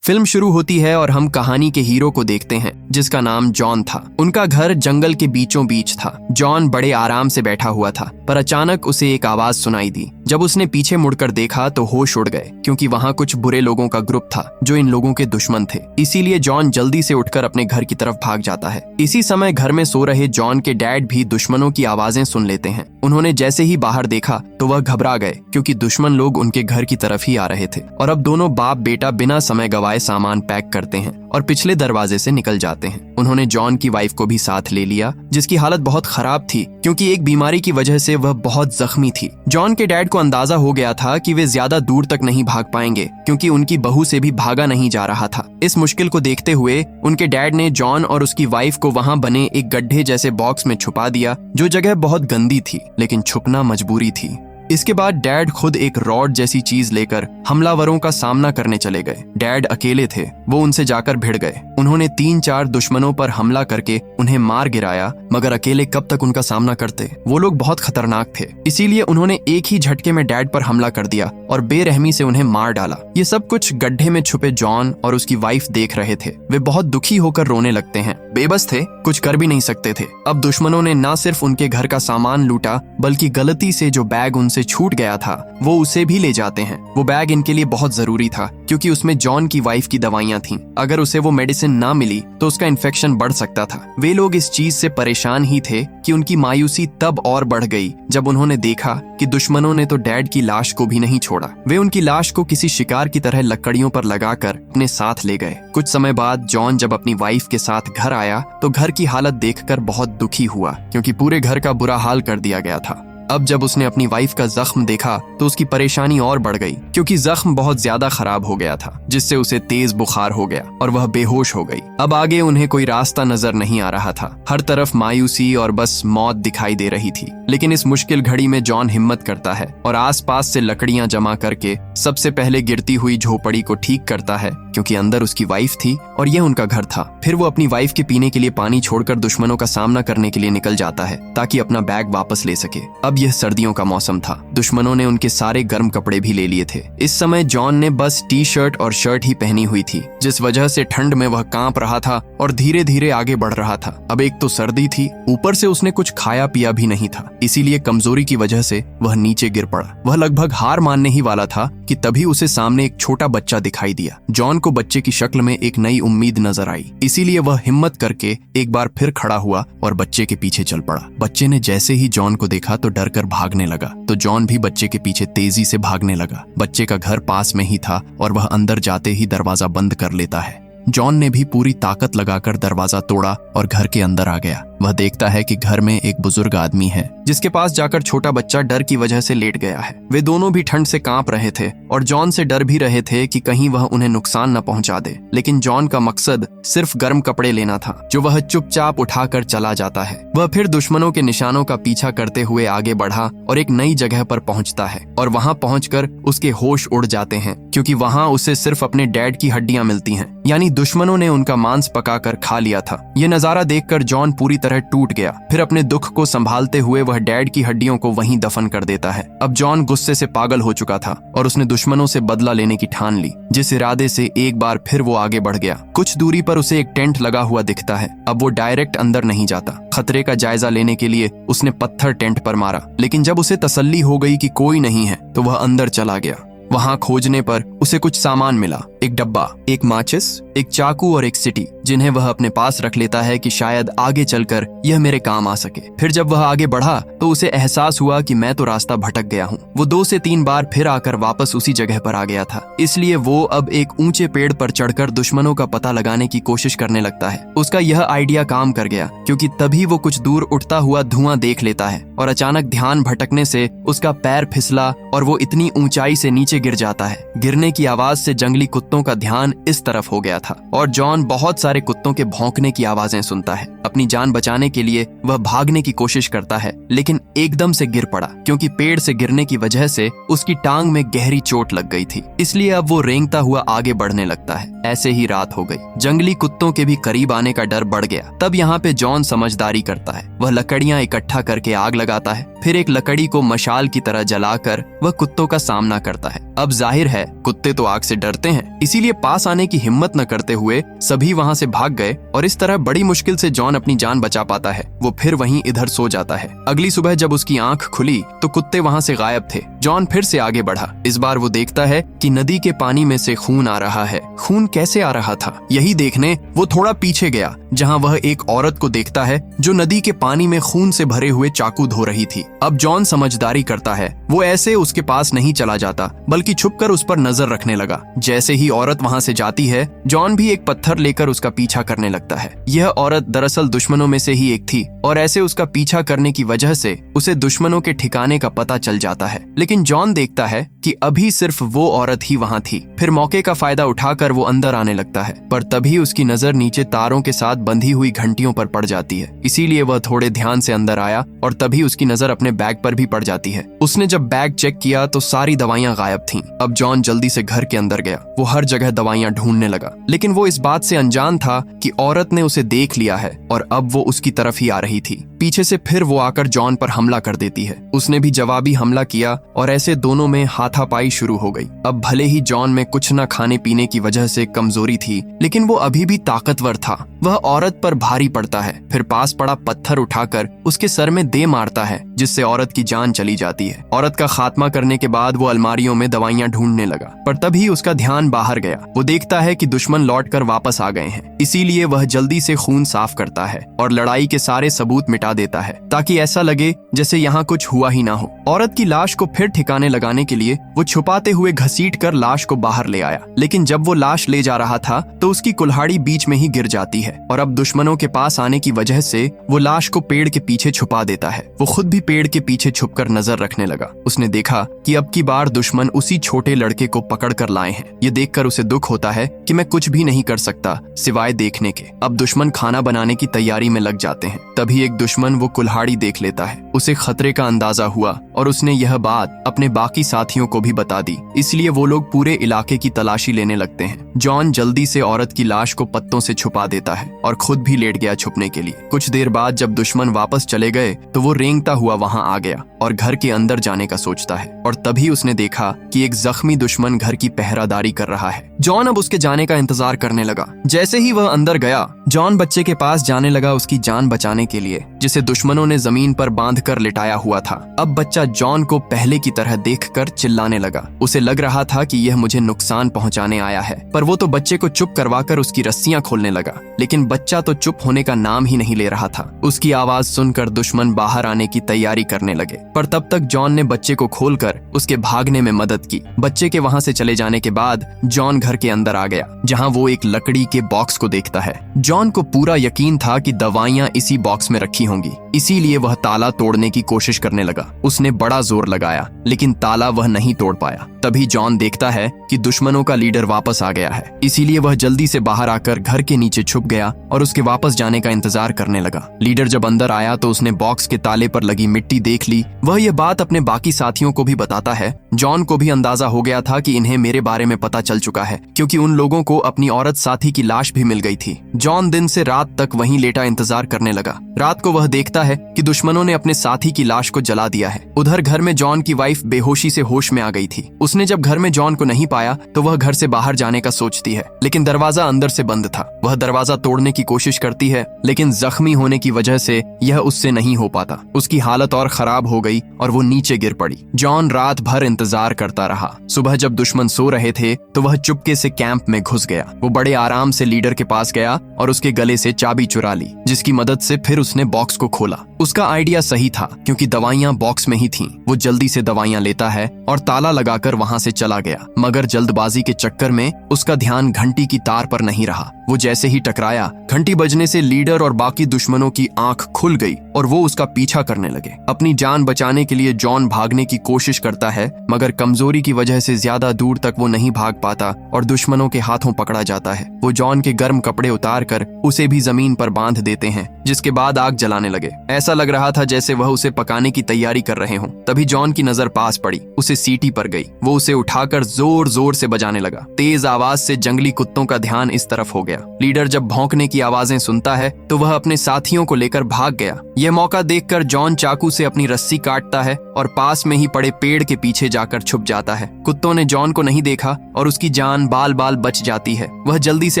Film शुरू होती है और हम कहानी के हीरो को देखते हैं जिसका नाम जॉन था। उनका घर जंगल के बीचों बीच था। जॉन बड़े आराम से बैठा हुआ था, पर अचानक उसे एक आवाज सुनाई दी। जब उसने पीछे मुड़कर देखा तो होश उड़ गए, क्योंकि वहां कुछ बुरे लोगों का ग्रुप था जो इन लोगों के दुश्मन थे। इसीलिए जॉन जल्दी से उठकर अपने घर की तरफ भाग जाता है। इसी समय घर में सो रहे जॉन के डैड भी दुश्मनों की आवाजें सुन लेते हैं। उन्होंने जैसे ही बाहर देखा तो वह घबरा गए, क्योंकि दुश्मन लोग उनके घर की तरफ ही आ रहे थे। और अब दोनों बाप बेटा बिना समय गवाए सामान पैक करते हैं और पिछले दरवाजे से निकल जाते हैं। उन्होंने जॉन की वाइफ को भी साथ ले लिया, जिसकी हालत बहुत खराब थी, क्योंकि एक बीमारी की वजह से वह बहुत जख्मी थी। जॉन के डैड को अंदाजा हो गया था कि वे ज्यादा दूर तक नहीं भाग पाएंगे, क्योंकि उनकी बहू से भी भागा नहीं जा रहा था। इस मुश्किल को देखते हुए उनके डैड ने जॉन और उसकी वाइफ को वहां बने एक गड्ढे जैसे बॉक्स में छुपा दिया, जो जगह बहुत गंदी थी, लेकिन छुपना मजबूरी थी। इसके बाद डैड खुद एक रॉड जैसी चीज लेकर हमलावरों का सामना करने चले गए। डैड अकेले थे, वो उनसे जाकर भिड़ गए। उन्होंने 3-4 दुश्मनों पर हमला करके उन्हें मार गिराया, मगर अकेले कब तक उनका सामना करते। वो लोग बहुत खतरनाक थे, इसीलिए उन्होंने एक ही झटके में डैड पर हमला कर दिया और बेरहमी से उन्हें मार डाला। ये सब कुछ गड्ढे में छुपे जॉन और उसकी वाइफ देख रहे थे। वे बहुत दुखी होकर रोने लगते हैं। बेबस थे, कुछ कर भी नहीं सकते थे। अब दुश्मनों ने न सिर्फ उनके घर का सामान लूटा, बल्कि गलती से जो बैग उनसे छूट गया था वो उसे भी ले जाते हैं। वो बैग इनके लिए बहुत जरूरी था, क्योंकि उसमें जॉन की वाइफ की दवाइयां थीं। अगर उसे वो मेडिसिन ना मिली तो उसका इन्फेक्शन बढ़ सकता था। वे लोग इस चीज से परेशान ही थे कि उनकी मायूसी तब और बढ़ गई जब उन्होंने देखा कि दुश्मनों ने तो डैड की लाश को भी नहीं छोड़ा। वे उनकी लाश को किसी शिकार की तरह लकड़ियों पर लगाकर अपने साथ ले गए। कुछ समय बाद जॉन जब अपनी वाइफ के साथ घर आया तो घर की हालत देखकर बहुत दुखी हुआ, क्योंकि पूरे घर का बुरा हाल कर दिया गया था। अब जब उसने अपनी वाइफ का जख्म देखा तो उसकी परेशानी और बढ़ गई, क्योंकि जख्म बहुत ज्यादा खराब हो गया था, जिससे उसे तेज बुखार हो गया और वह बेहोश हो गई। अब आगे उन्हें कोई रास्ता नजर नहीं आ रहा था। हर तरफ मायूसी और बस मौत दिखाई दे रही थी। लेकिन इस मुश्किल घड़ी में जॉन हिम्मत करता है और आसपास से लकड़ियां जमा करके सबसे पहले गिरती हुई झोपड़ी को ठीक करता है, क्योंकि अंदर उसकी वाइफ थी और यह उनका घर था। फिर वो अपनी वाइफ के पीने के लिए पानी छोड़कर दुश्मनों का सामना करने के लिए निकल जाता है, ताकि अपना बैग वापस ले सके। अब यह सर्दियों का मौसम था। दुश्मनों ने उनके सारे गर्म कपड़े भी ले लिए थे। इस समय जॉन ने बस टी-शर्ट और शर्ट ही पहनी हुई थी, जिस वजह से ठंड में वह कांप रहा था और धीरे धीरे आगे बढ़ रहा था। अब एक तो सर्दी थी, ऊपर से उसने कुछ खाया पिया भी नहीं था, इसीलिए कमजोरी की वजह से वह नीचे गिर पड़ा। वह लगभग हार मानने ही वाला था कि तभी उसे सामने एक छोटा बच्चा दिखाई दिया। जॉन को बच्चे की शक्ल में एक नई उम्मीद नजर आई, इसीलिए वह हिम्मत करके एक बार फिर खड़ा हुआ और बच्चे के पीछे चल पड़ा। बच्चे ने जैसे ही जॉन को देखा तो डर कर भागने लगा, तो जॉन भी बच्चे के पीछे तेजी से भागने लगा। बच्चे का घर पास में ही था और वह अंदर जाते ही दरवाजा बंद कर लेता है। जॉन ने भी पूरी ताकत लगाकर दरवाजा तोड़ा और घर के अंदर आ गया। वह देखता है कि घर में एक बुजुर्ग आदमी है, जिसके पास जाकर छोटा बच्चा डर की वजह से लेट गया है। वे दोनों भी ठंड से कांप रहे थे और जॉन से डर भी रहे थे कि कहीं वह उन्हें नुकसान न पहुंचा दे। लेकिन जॉन का मकसद सिर्फ गर्म कपड़े लेना था, जो वह चुपचाप उठाकर चला जाता है। वह फिर दुश्मनों के निशानों का पीछा करते हुए आगे बढ़ा और एक नई जगह पर पहुंचता है, और वहां पहुंचकर उसके होश उड़ जाते हैं, क्योंकि वहां उसे सिर्फ अपने डैड की हड्डियां मिलती हैं, यानी दुश्मनों ने उनका मांस पकाकर खा लिया था। यह नजारा देखकर जॉन पूरी तरह टूट गया। फिर अपने दुख को संभालते हुए वह डैड की हड्डियों को वहीं दफन कर देता है। अब जॉन गुस्से से पागल हो चुका था और उसने दुश्मनों से बदला लेने की ठान ली, जिस इरादे से एक बार फिर वो आगे बढ़ गया। कुछ दूरी पर उसे एक टेंट लगा हुआ दिखता है। अब वो डायरेक्ट अंदर नहीं जाता। खतरे का जायजा लेने के लिए उसने पत्थर टेंट पर मारा, लेकिन जब उसे तसल्ली हो गई कि कोई नहीं है तो वह अंदर चला गया। वहां खोजने पर उसे कुछ सामान मिला, एक डब्बा, एक माचिस, एक चाकू और एक सिटी, जिन्हें वह अपने पास रख लेता है कि शायद आगे चलकर यह मेरे काम आ सके। फिर जब वह आगे बढ़ा तो उसे एहसास हुआ कि मैं तो रास्ता भटक गया हूँ। वो 2 से 3 बार फिर आकर वापस उसी जगह पर आ गया था, इसलिए वो अब एक ऊंचे पेड़ पर चढ़कर दुश्मनों का पता लगाने की कोशिश करने लगता है। उसका यह आइडिया काम कर गया, क्योंकि तभी वो कुछ दूर उठता हुआ धुआं देख लेता है और अचानक ध्यान भटकने से उसका पैर फिसला और वो इतनी ऊंचाई से नीचे गिर जाता है। गिरने की आवाज से जंगली कुत्तों का ध्यान इस तरफ हो गया था और जॉन बहुत सारे कुत्तों के भौंकने की आवाजें सुनता है। अपनी जान बचाने के लिए वह भागने की कोशिश करता है, लेकिन एकदम से गिर पड़ा, क्योंकि पेड़ से गिरने की वजह से उसकी टांग में गहरी चोट लग गई थी। इसलिए अब वो रेंगता हुआ आगे बढ़ने लगता है। ऐसे ही रात हो गई। जंगली कुत्तों के भी करीब आने का डर बढ़ गया। तब यहाँ पे जॉन समझदारी करता है। वह लकड़ियां इकट्ठा करके आग लगाता है, फिर एक लकड़ी को मशाल की तरह जलाकर वह कुत्तों का सामना करता है। अब जाहिर है कुत्ते तो आग से डरते हैं, इसीलिए पास आने की हिम्मत न करते हुए सभी वहां से भाग गए और इस तरह बड़ी मुश्किल से जॉन अपनी जान बचा पाता है। वो फिर वहीं इधर सो जाता है। अगली सुबह जब उसकी आंख खुली तो कुत्ते वहां से गायब थे। जॉन फिर से आगे बढ़ा। इस बार वो देखता है कि नदी के पानी में से खून आ रहा है। खून कैसे आ रहा था, यही देखने वो थोड़ा पीछे गया, जहां वह एक औरत को देखता है जो नदी के पानी में खून से भरे हुए चाकू धो रही थी। अब जॉन समझदारी करता है। वो ऐसे उसके पास नहीं चला जाता, बल्कि छुपकर उस पर नजर रखने लगा। जैसे ही औरत वहां से जाती है, जॉन भी एक पत्थर लेकर उसका पीछा करने लगता है। यह औरत दरअसल दुश्मनों में से ही एक थी और ऐसे उसका पीछा करने की वजह से उसे दुश्मनों के ठिकाने का पता चल जाता है। लेकिन जॉन देखता है कि अभी सिर्फ वो औरत ही वहां थी। फिर मौके का फायदा उठाकर वो अंदर आने लगता है, पर तभी उसकी नजर नीचे तारों के साथ बंधी हुई घंटियों पर पड़ जाती है। इसीलिए वह थोड़े ध्यान से अंदर आया और तभी उसकी नजर अपने बैग पर भी पड़ जाती है। उसने जब बैग चेक किया तो सारी दवाइयां गायब थीं। अब जॉन जल्दी से घर के अंदर गया। वो हर जगह दवाइयां ढूंढने लगा, लेकिन वो इस बात से अनजान था कि औरत ने उसे देख लिया है और अब वो उसकी तरफ ही आ रही थी। पीछे से फिर वो आकर जॉन पर हमला कर देती है। उसने भी जवाबी हमला किया और ऐसे दोनों में हाथापाई शुरू हो गई। अब भले ही जॉन में कुछ न खाने पीने की वजह से कमजोरी थी, लेकिन वो अभी भी ताकतवर था। वह औरत पर भारी पड़ता है, फिर पास पड़ा पत्थर उठाकर उसके सर में दे मारता है, जिससे औरत की जान चली जाती है। औरत का खात्मा करने के बाद वो अलमारियों में दवाइयां ढूंढने लगा, पर तभी उसका ध्यान बाहर गया। वो देखता है कि दुश्मन लौटकर वापस आ गए हैं। इसीलिए वह जल्दी से खून साफ करता है और लड़ाई के सारे सबूत मिटा देता है, ताकि ऐसा लगे जैसे यहाँ कुछ हुआ ही ना हो। औरत की लाश को फिर ठिकाने लगाने के लिए वो छुपाते हुए घसीट कर लाश को बाहर ले आया, लेकिन जब वो लाश ले जा रहा था तो उसकी कुल्हाड़ी बीच में ही गिर जाती है और अब दुश्मनों के पास आने की वजह से वो लाश को पेड़ के पीछे छुपा देता है। वो खुद भी पेड़ के पीछे छुपकर नजर रखने लगा। उसने देखा कि अब की बार दुश्मन उसी छोटे लड़के को पकड़ कर लाए हैं। ये देखकर उसे दुख होता है कि मैं कुछ भी नहीं कर सकता सिवाय देखने के। अब दुश्मन खाना बनाने की तैयारी में लग जाते हैं। तभी एक दुश्मन वो कुल्हाड़ी देख लेता है। उसे खतरे का अंदाजा हुआ और उसने यह बात अपने बाकी साथियों को भी बता दी। इसलिए वो लोग पूरे इलाके की तलाशी लेने लगते हैं। जॉन जल्दी से औरत की लाश को पत्तों से छुपा देता है और खुद भी लेट गया छुपने के लिए। कुछ देर बाद जब दुश्मन वापस चले गए तो वो रेंगता हुआ वहां आ गया और घर के अंदर जाने का सोचता है, और तभी उसने देखा कि एक जख्मी दुश्मन घर की पहरादारी कर रहा है। जॉन अब उसके जाने का इंतजार करने लगा। जैसे ही वह अंदर गया, जॉन बच्चे के पास जाने लगा उसकी जान बचाने के लिए, जिसे दुश्मनों ने जमीन पर बांध कर लिटाया हुआ था। अब बच्चा जॉन को पहले की तरह देखकर चिल्लाने लगा। उसे लग रहा था कि यह मुझे नुकसान पहुंचाने आया है, पर वो तो बच्चे को चुप करवाकर उसकी रस्सियां खोलने लगा। लेकिन बच्चा तो चुप होने का नाम ही नहीं ले रहा था। उसकी आवाज सुनकर दुश्मन बाहर आने की तैयारी करने लगे, पर तब तक जॉन ने बच्चे को खोलकर उसके भागने में मदद की। बच्चे के वहां से चले जाने के बाद जॉन घर के अंदर आ गया, जहां वो एक लकड़ी के बॉक्स को देखता है। जॉन को पूरा यकीन था कि दवाइयां इसी बॉक्स में रखी होंगी, इसीलिए वह ताला तोड़ने की कोशिश करने लगा। उसने बड़ा जोर लगाया, लेकिन ताला वह नहीं तोड़ पाया। तभी जॉन देखता है कि दुश्मनों का लीडर वापस आ गया है। इसीलिए वह जल्दी से बाहर आकर घर के नीचे छुप गया और उसके वापस जाने का इंतजार करने लगा। लीडर जब अंदर आया तो उसने बॉक्स के ताले पर लगी मिट्टी देख ली। वह यह बात अपने बाकी साथियों को भी बताता है। जॉन को भी अंदाजा हो गया था कि इन्हें मेरे बारे में पता चल चुका है, क्योंकि उन लोगों को अपनी औरत साथी की लाश भी मिल गई थी। जॉन दिन से रात तक वहीं लेटा इंतजार करने लगा। रात को वह देखता है कि दुश्मनों ने अपने साथी की लाश को जला दिया है। उधर घर में जॉन की वाइफ बेहोशी से होश में आ गई थी। उसने जब घर में जॉन को नहीं पाया तो वह घर से बाहर जाने का सोचती है, लेकिन दरवाजा अंदर से बंद था। वह दरवाजा तोड़ने की कोशिश करती है, लेकिन जख्मी होने की वजह से यह उससे नहीं हो पाता। उसकी हालत और खराब हो गई और वो नीचे गिर पड़ी। जॉन रात भर इंतजार करता रहा। सुबह जब दुश्मन सो रहे थे तो वह चुपके से कैंप में घुस गया। वो बड़े आराम से लीडर के पास गया और उसके गले से चाबी चुरा ली, जिसकी मदद से फिर उसने बॉक्स को खोला। उसका आइडिया सही था, क्योंकि दवाइयां बॉक्स में ही थीं। वो जल्दी से दवाइयां लेता है और ताला लगाकर वहां से चला गया, मगर जल्दबाजी के चक्कर में उसका ध्यान घंटी की तार पर नहीं रहा। वो जैसे ही टकराया, घंटी बजने से लीडर और बाकी दुश्मनों की आंख खुल गई और वो उसका पीछा करने लगे। अपनी जान बचाने के लिए जॉन भागने की कोशिश करता है, मगर कमजोरी की वजह से ज्यादा दूर तक वो नहीं भाग पाता और दुश्मनों के हाथों पकड़ा जाता है। वो जॉन के गर्म कपड़े उतार कर उसे भी जमीन पर बांध देते हैं, जिसके बाद आग जलाने लगे। ऐसा लग रहा था जैसे वह उसे पकाने की तैयारी कर रहे हों। तभी जॉन की नजर पास पड़ी। उसे सीटी पर गई। वो उसे उठाकर जोर जोर से बजाने लगा। तेज आवाज से जंगली कुत्तों का ध्यान इस तरफ हो गया। लीडर जब भौंकने की आवाजें सुनता है तो वह अपने साथियों को लेकर भाग गया। यह मौका देखकर जॉन चाकू से अपनी रस्सी काटता है और पास में ही पड़े पेड़ के पीछे जाकर छुप जाता है। कुत्तों ने जॉन को नहीं देखा और उसकी जान बाल बाल बच जाती है। वह जल्दी से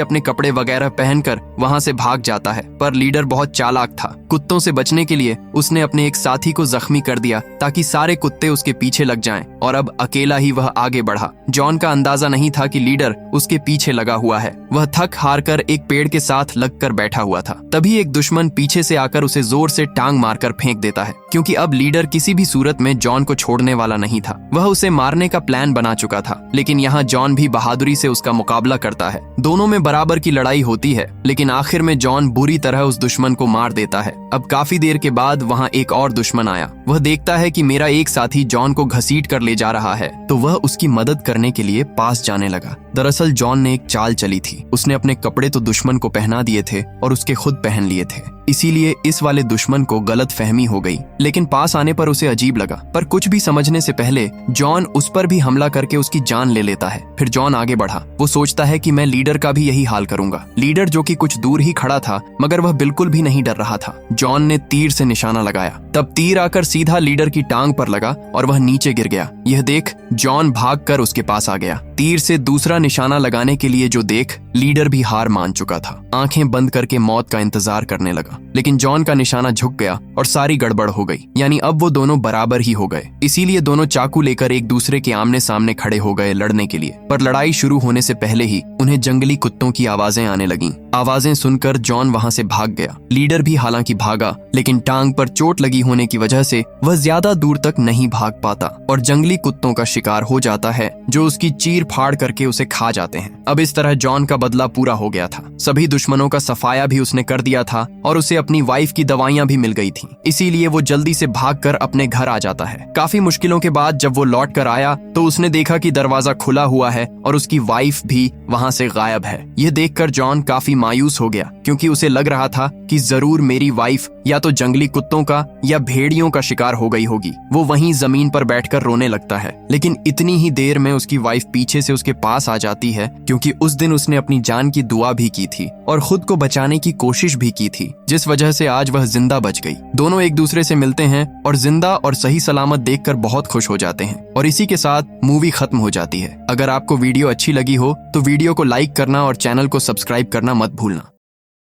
अपने कपड़े वगैरह पहनकर वहां से भाग जाता है, पर लीडर बहुत चालाक था। कुत्तों से बचने के लिए उसने अपने एक साथी को जख्मी कर दिया ताकि सारे कुत्ते उसके पीछे लग जाएं और अब अकेला ही वह आगे बढ़ा। जॉन का अंदाजा नहीं था कि लीडर उसके पीछे लगा हुआ है। वह थक हार कर एक पेड़ के साथ लगकर बैठा हुआ था। तभी एक दुश्मन पीछे से आकर उसे जोर से टांग मारकर फेंक देता है, क्योंकि अब लीडर किसी भी सूरत में जॉन को छोड़ने वाला नहीं था। वह उसे मारने का प्लान बना चुका था, लेकिन यहाँ जॉन भी बहादुरी से उसका मुकाबला करता है। दोनों में बराबर की लड़ाई होती है, लेकिन आखिर में जॉन बुरी तरह उस दुश्मन को मार देता है। अब काफी देर के बाद वहाँ एक और दुश्मन आया। वह देखता है कि मेरा एक साथी जॉन को घसीट कर ले जा रहा है, तो वह उसकी मदद करने के लिए पास जाने लगा। दरअसल जॉन ने एक चाल चली थी। उसने अपने कपड़े तो दुश्मन को पहना दिए थे और उसके खुद पहन लिए थे, इसीलिए इस वाले दुश्मन को गलत फहमी हो गई। लेकिन पास आने पर उसे अजीब लगा, पर कुछ भी समझने से पहले जॉन उस पर भी हमला करके उसकी जान ले लेता है। फिर जॉन आगे बढ़ा। वो सोचता है कि मैं लीडर का भी यही हाल करूंगा। लीडर जो कि कुछ दूर ही खड़ा था, मगर वह बिल्कुल भी नहीं डर रहा था। जॉन ने तीर से निशाना लगाया, तब तीर आकर सीधा लीडर की टांग पर लगा और वह नीचे गिर गया। यह देख जॉन भागकर उसके पास आ गया। तीर से दूसरा निशाना लगाने के लिए जो देख लीडर भी हार मान चुका था। आंखें बंद करके मौत का इंतजार करने लगा, लेकिन जॉन का निशाना झुक गया और सारी गड़बड़ हो गई। यानी अब वो दोनों बराबर ही हो गए। इसीलिए दोनों चाकू लेकर एक दूसरे के आमने सामने खड़े हो गए लड़ने के लिए। पर लड़ाई शुरू होने से पहले ही उन्हें जंगली कुत्तों की आवाजें आने लगीं। आवाजें सुनकर जॉन वहां से भाग गया। लीडर भी हालांकि भागा, लेकिन टांग पर चोट लगी होने की वजह से वह ज्यादा दूर तक नहीं भाग पाता और जंगली कुत्तों का शिकार हो जाता है, जो उसकी चीर फाड़ करके उसे खा जाते हैं। अब इस तरह जॉन का बदला पूरा हो गया था। सभी दुश्मनों का सफाया भी उसने कर दिया था और उसे अपनी वाइफ की दवाइयां भी मिल गई थी। इसीलिए वो जल्दी से भागकर अपने घर आ जाता है। काफी मुश्किलों के बाद जब वो लौट कर आया तो उसने देखा कि दरवाजा खुला हुआ है और उसकी वाइफ भी वहां से गायब है। यह देखकर जॉन काफी मायूस हो गया, क्योंकि उसे लग रहा था कि जरूर मेरी वाइफ या तो जंगली कुत्तों का या भेड़ियों का शिकार हो गई होगी। वो वहीं जमीन पर बैठकर रोने लगता है, लेकिन इतनी ही देर में उसकी वाइफ पीछे से उसके पास आ जाती है, क्योंकि उस दिन उसने अपनी जान की दुआ भी की थी और खुद को बचाने की कोशिश भी की थी, जिस वजह से आज वह जिंदा बच गई। दोनों एक दूसरे से मिलते हैं और जिंदा और सही सलामत देखकर बहुत खुश हो जाते हैं और इसी के साथ मूवी खत्म हो जाती है। अगर आपको वीडियो अच्छी लगी हो तो वीडियो को लाइक करना और चैनल को सब्सक्राइब करना मत भूलना।